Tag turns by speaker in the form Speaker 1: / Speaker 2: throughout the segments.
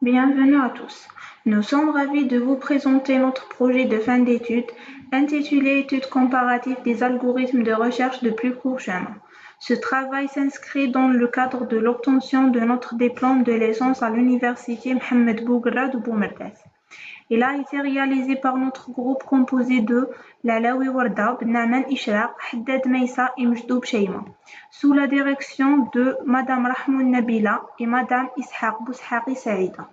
Speaker 1: Bienvenue à tous. Nous sommes ravis de vous présenter notre projet de fin d'études intitulé Études comparatives des algorithmes de recherche de plus court chemin. Ce travail s'inscrit dans le cadre de l'obtention de notre diplôme de licence à l'université Mohamed Bouguera de Boumerdès. Il a été réalisé par notre groupe composé de Lalawi Warda, Bnaman Ishraq, Haddad Meissa et Mjdoub Cheima, sous la direction de Madame Rahmoun Nabila et Madame Ishaq Boushaqi Saïda.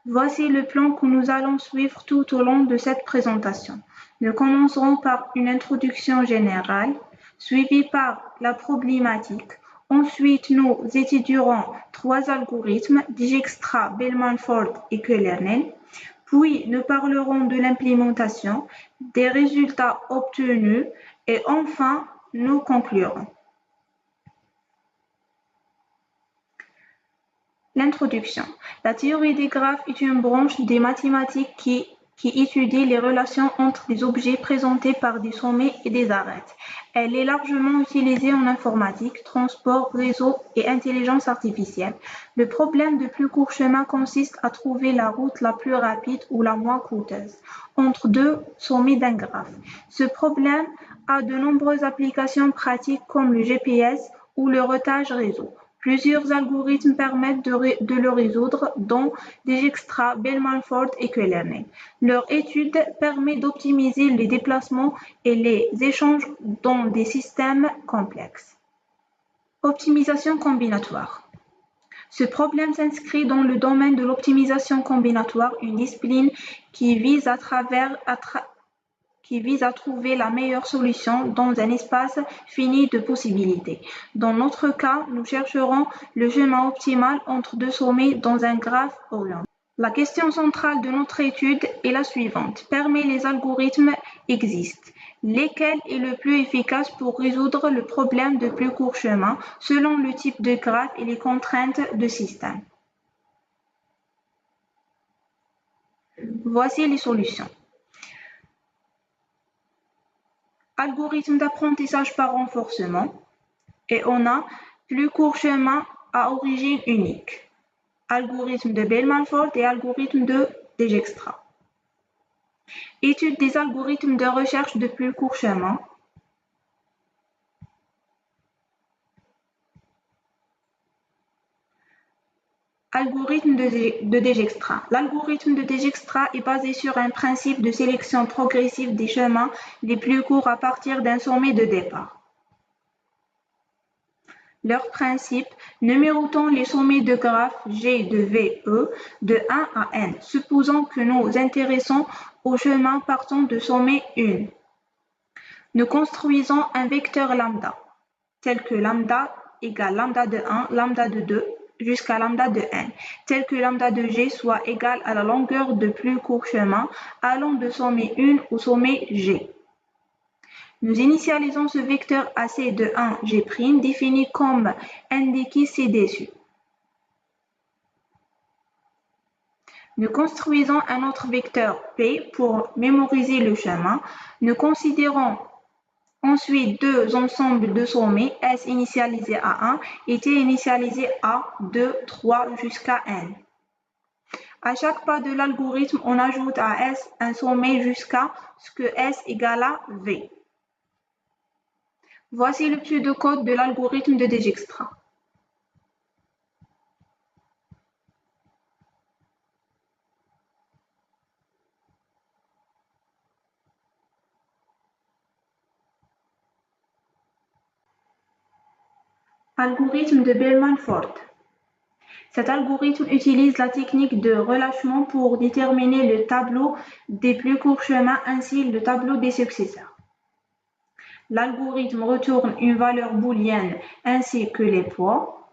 Speaker 1: Voici le plan que nous allons suivre tout au long de cette présentation. Nous commencerons par une introduction générale, suivie par la problématique. Ensuite, nous étudierons 3 algorithmes, Dijkstra, Bellman-Ford et Kernel. Puis, nous parlerons de l'implémentation, des résultats obtenus et enfin, nous conclurons. L'introduction. La théorie des graphes est une branche des mathématiques qui étudie les relations entre des objets présentés par des sommets et des arêtes. Elle est largement utilisée en informatique, transport, réseau et intelligence artificielle. Le problème de plus court chemin consiste à trouver la route la plus rapide ou la moins coûteuse entre 2 sommets d'un graphe. Ce problème a de nombreuses applications pratiques comme le GPS ou le routage réseau. Plusieurs algorithmes permettent de le résoudre, dont Dijkstra, Bellman-Ford et Kernel. Leur étude permet d'optimiser les déplacements et les échanges dans des systèmes complexes. Optimisation combinatoire. Ce problème s'inscrit dans le domaine de l'optimisation combinatoire, une discipline qui vise à trouver la meilleure solution dans un espace fini de possibilités. Dans notre cas, nous chercherons le chemin optimal entre 2 sommets dans un graphe Orient. La question centrale de notre étude est la suivante. Parmi les algorithmes existent, lesquels est le plus efficace pour résoudre le problème de plus court chemin selon le type de graphe et les contraintes de système? Voici les solutions. Algorithme d'apprentissage par renforcement, et on a plus court chemin à origine unique, algorithme de Bellman-Ford et algorithme de Dijkstra. Étude des algorithmes de recherche de plus court chemin. Algorithme de Dijkstra. L'algorithme de Dijkstra est basé sur un principe de sélection progressive des chemins les plus courts à partir d'un sommet de départ. Leur principe, numérotons les sommets de graphe G de VE de 1 à n, supposons que nous intéressons au chemin partant de sommet 1. Nous construisons un vecteur lambda, tel que lambda égale lambda de 1, lambda de 2, jusqu'à lambda de n, tel que lambda de G soit égal à la longueur de plus court chemin allant de sommet 1 au sommet G. Nous initialisons ce vecteur AC de 1 G' défini comme indiqué ci-dessus. Nous construisons un autre vecteur P pour mémoriser le chemin. Nous considérons ensuite 2 ensembles de sommets S initialisé à 1 et T initialisé à 2, 3 jusqu'à n. À chaque pas de l'algorithme, on ajoute à S un sommet jusqu'à ce que S égale à V. Voici le pseudocode de l'algorithme de Dijkstra. Algorithme de Bellman-Ford. Cet algorithme utilise la technique de relâchement pour déterminer le tableau des plus courts chemins ainsi le tableau des successeurs. L'algorithme retourne une valeur booléenne ainsi que les poids.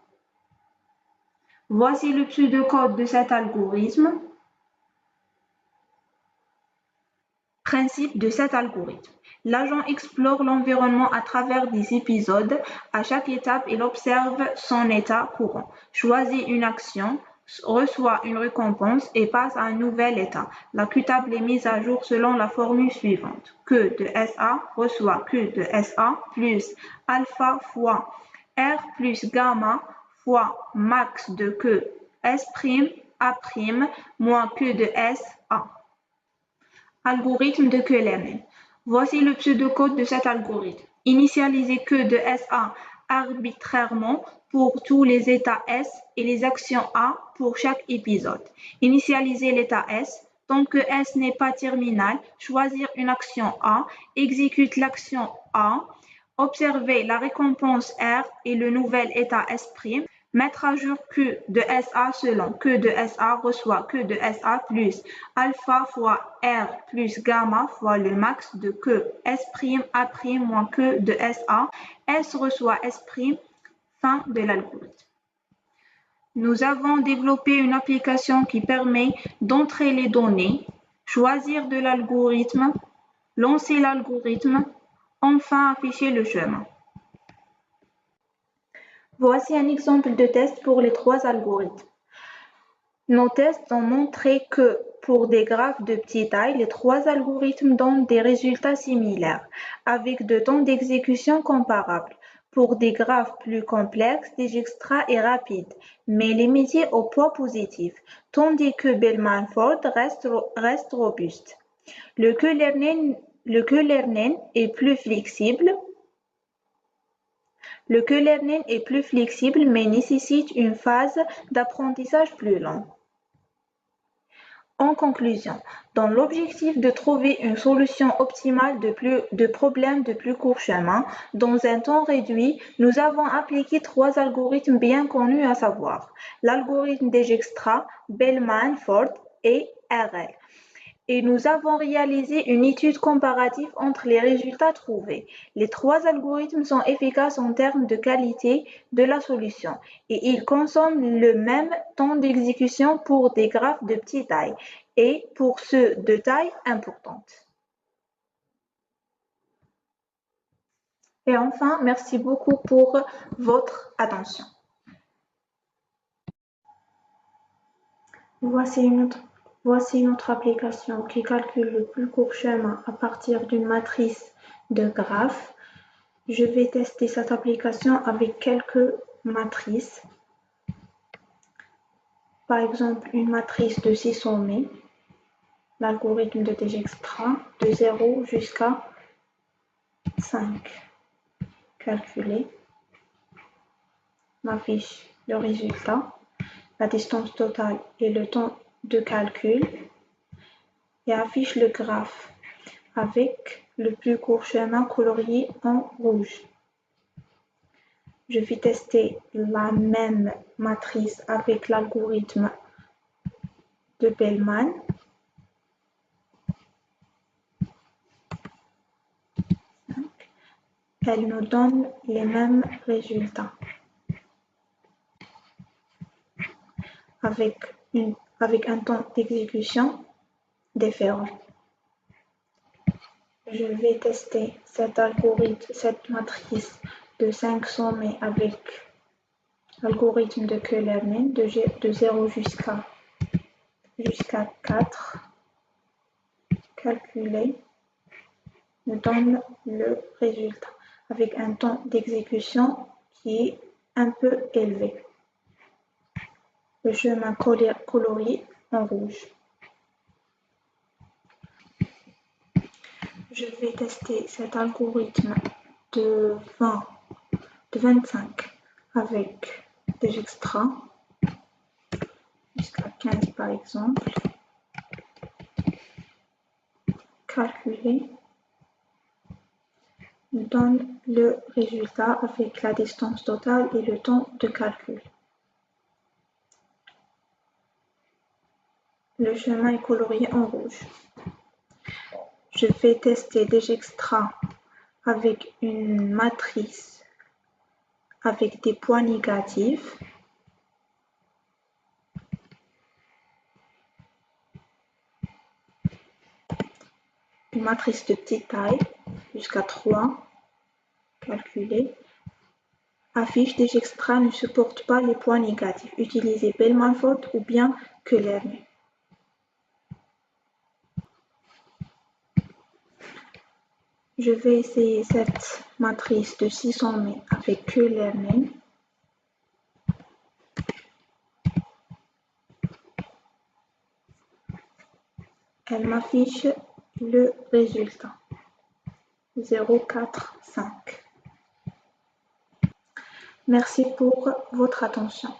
Speaker 1: Voici le pseudocode de cet algorithme. Principe de cet algorithme. L'agent explore l'environnement à travers des épisodes. À chaque étape, il observe son état courant, choisit une action, reçoit une récompense et passe à un nouvel état. La Q-table est mise à jour selon la formule suivante. Q de SA reçoit Q de SA plus alpha fois R plus gamma fois max de Q S' A' moins Q de S A. Algorithme de Q-learning. Voici le pseudocode de cet algorithme. Initialisez Q de SA arbitrairement pour tous les états S et les actions A pour chaque épisode. Initialisez l'état S. Tant que S n'est pas terminal, choisir une action A, exécute l'action A, observez la récompense R et le nouvel état S'. Mettre à jour Q de SA selon Q de SA reçoit Q de SA plus alpha fois R plus gamma fois le max de Q S' A' moins Q de SA. S reçoit S'. Fin de l'algorithme. Nous avons développé une application qui permet d'entrer les données, choisir de l'algorithme, lancer l'algorithme, enfin afficher le chemin. Voici un exemple de test pour les trois algorithmes. Nos tests ont montré que pour des graphes de petite taille, les trois algorithmes donnent des résultats similaires, avec de temps d'exécution comparables. Pour des graphes plus complexes, Dijkstra est rapide, mais limité au poids positif, tandis que Bellman-Ford reste robuste. Le Q-learning est plus flexible. Le Q-learning est plus flexible mais nécessite une phase d'apprentissage plus longue. En conclusion, dans l'objectif de trouver une solution optimale de problèmes de plus court chemin, dans un temps réduit, nous avons appliqué trois algorithmes bien connus à savoir l'algorithme Dijkstra, Bellman-Ford et RL. Et nous avons réalisé une étude comparative entre les résultats trouvés. Les trois algorithmes sont efficaces en termes de qualité de la solution et ils consomment le même temps d'exécution pour des graphes de petite taille et pour ceux de taille importante. Et enfin, merci beaucoup pour votre attention. Voici notre application qui calcule le plus court chemin à partir d'une matrice de graphes. Je vais tester cette application avec quelques matrices. Par exemple, une matrice de 6 sommets, l'algorithme de Dijkstra, de 0 jusqu'à 5. Calculer. M'affiche le résultat, la distance totale et le temps de calcul, et affiche le graphe avec le plus court chemin colorié en rouge. Je vais tester la même matrice avec l'algorithme de Bellman. Elle nous donne les mêmes résultats avec un temps d'exécution différent. Je vais tester cette matrice de 5 sommets avec l'algorithme de Q-learning de 0 jusqu'à 4. Calculer nous donne le résultat avec un temps d'exécution qui est un peu élevé. Le chemin colorié en rouge. Je vais tester cet algorithme de 25 avec Dijkstra jusqu'à 15 par exemple. Calculer nous donne le résultat avec la distance totale et le temps de calcul. Le chemin est colorié en rouge. Je vais tester Dijkstra avec une matrice avec des poids négatifs. Une matrice de petite taille jusqu'à 3. Calculer. Affiche Dijkstra ne supporte pas les poids négatifs. Utilisez Bellman-Ford ou bien Q-learning. Je vais essayer cette matrice de 6 sommets avec Q-learning. Elle m'affiche le résultat. 0,45. Merci pour votre attention.